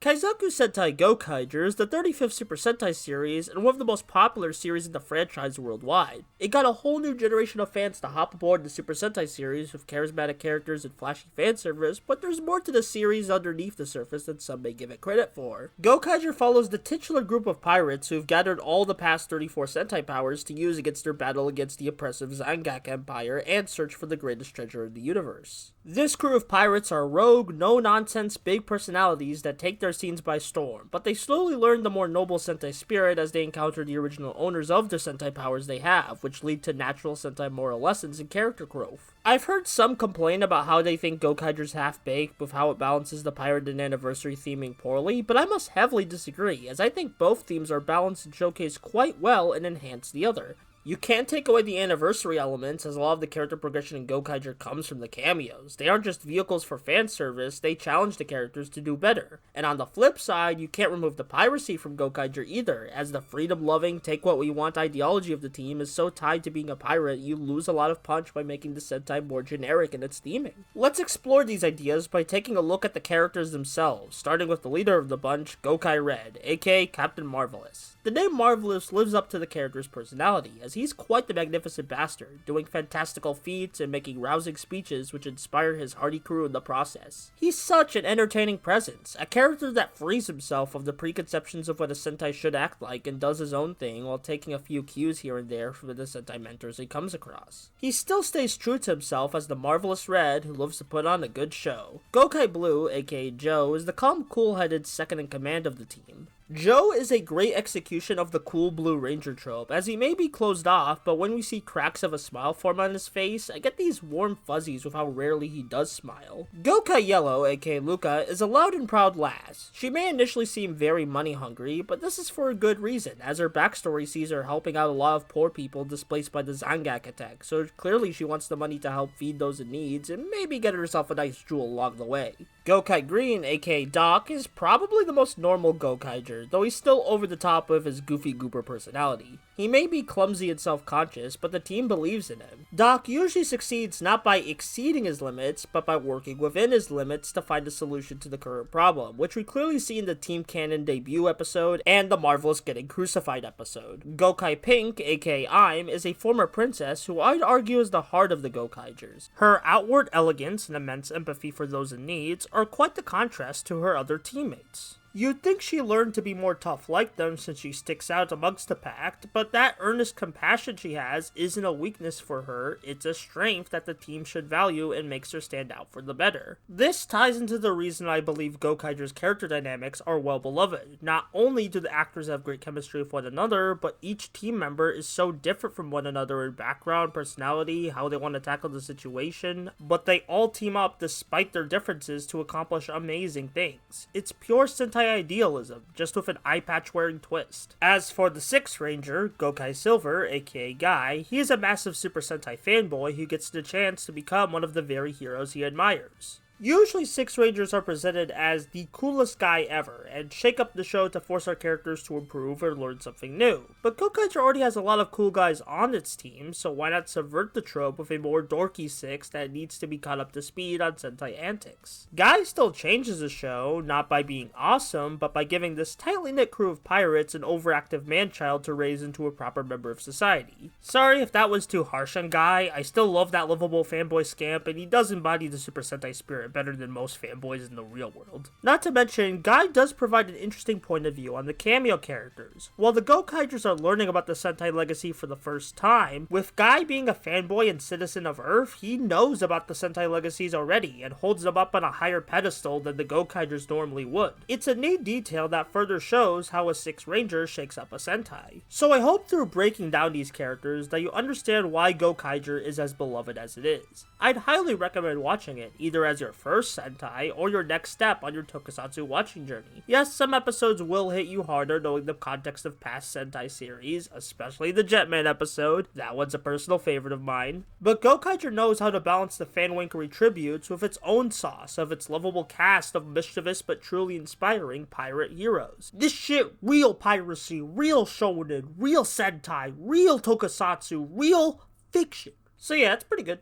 Kaizoku Sentai Gokaiger is the 35th Super Sentai series and one of the most popular series in the franchise worldwide. It got a whole new generation of fans to hop aboard the Super Sentai series with charismatic characters and flashy fan service, but there's more to the series underneath the surface than some may give it credit for. Gokaiger follows the titular group of pirates who've gathered all the past 34 Sentai powers to use against their battle against the oppressive Zangak Empire and search for the greatest treasure in the universe. This crew of pirates are rogue, no-nonsense, big personalities that take their scenes by storm, but they slowly learn the more noble Sentai spirit as they encounter the original owners of the Sentai powers they have, which lead to natural Sentai moral lessons and character growth. I've heard some complain about how they think Gokaiger's half-baked with how it balances the pirate and anniversary theming poorly, but I must heavily disagree, as I think both themes are balanced and showcase quite well and enhance the other. You can't take away the anniversary elements, as a lot of the character progression in Gokaiger comes from the cameos. They aren't just vehicles for fan service, they challenge the characters to do better. And on the flip side, you can't remove the piracy from Gokaiger either, as the freedom-loving, take-what-we-want ideology of the team is so tied to being a pirate, you lose a lot of punch by making the Sentai more generic in its theming. Let's explore these ideas by taking a look at the characters themselves, starting with the leader of the bunch, Gokai Red, aka Captain Marvelous. The name Marvelous lives up to the character's personality, as he's quite the magnificent bastard, doing fantastical feats and making rousing speeches which inspire his hardy crew in the process. He's such an entertaining presence, a character that frees himself of the preconceptions of what a Sentai should act like and does his own thing while taking a few cues here and there from the Sentai mentors he comes across. He still stays true to himself as the Marvelous Red who loves to put on a good show. Gokai Blue, aka Joe, is the calm, cool-headed second in command of the team. Joe is a great execution of the cool Blue Ranger trope, as he may be closed off, but when we see cracks of a smile form on his face, I get these warm fuzzies with how rarely he does smile. Gokai Yellow, aka Luca, is a loud and proud lass. She may initially seem very money hungry, but this is for a good reason, as her backstory sees her helping out a lot of poor people displaced by the Zangak attack, so clearly she wants the money to help feed those in need, and maybe get herself a nice jewel along the way. Gokai Green, aka Doc, is probably the most normal Gokaiger, though he's still over the top with his goofy goober personality. He may be clumsy and self-conscious, but the team believes in him. Doc usually succeeds not by exceeding his limits, but by working within his limits to find a solution to the current problem, which we clearly see in the Team Canon debut episode and the Marvelous Getting Crucified episode. Gokai Pink, aka I'm, is a former princess who I'd argue is the heart of the Gokaigers. Her outward elegance and immense empathy for those in need are quite the contrast to her other teammates. You'd think she learned to be more tough like them since she sticks out amongst the pack, but that earnest compassion she has isn't a weakness for her, it's a strength that the team should value and makes her stand out for the better. This ties into the reason I believe Gokaiger's character dynamics are well beloved. Not only do the actors have great chemistry with one another, but each team member is so different from one another in background, personality, how they want to tackle the situation, but they all team up despite their differences to accomplish amazing things. It's pure Sentai idealism, just with an eye patch wearing twist. As for the 6th Ranger, Gokai Silver, aka Guy, he is a massive Super Sentai fanboy who gets the chance to become one of the very heroes he admires. Usually 6 Rangers are presented as the coolest guy ever, and shake up the show to force our characters to improve or learn something new. But Gokaiger already has a lot of cool guys on its team, so why not subvert the trope with a more dorky 6 that needs to be caught up to speed on Sentai antics? Guy still changes the show, not by being awesome, but by giving this tightly knit crew of pirates an overactive man-child to raise into a proper member of society. Sorry if that was too harsh on Guy, I still love that lovable fanboy scamp, and he does embody the Super Sentai spirit better than most fanboys in the real world. Not to mention, Guy does provide an interesting point of view on the cameo characters. While the Gokaigers are learning about the Sentai legacy for the first time, with Guy being a fanboy and citizen of Earth, he knows about the Sentai legacies already and holds them up on a higher pedestal than the Gokaigers normally would. It's a neat detail that further shows how a 6th Ranger shakes up a Sentai. So I hope through breaking down these characters that you understand why Gokaiger is as beloved as it is. I'd highly recommend watching it, either as your first Sentai or your next step on your tokusatsu watching journey. Yes, some episodes will hit you harder knowing the context of past Sentai series, especially the Jetman episode. That one's a personal favorite of mine. But Gokaiger knows how to balance the fan-winkery tributes with its own sauce of its lovable cast of mischievous but truly inspiring pirate heroes. This shit, real piracy, real shonen, real Sentai, real tokusatsu, real fiction. So yeah, it's pretty good.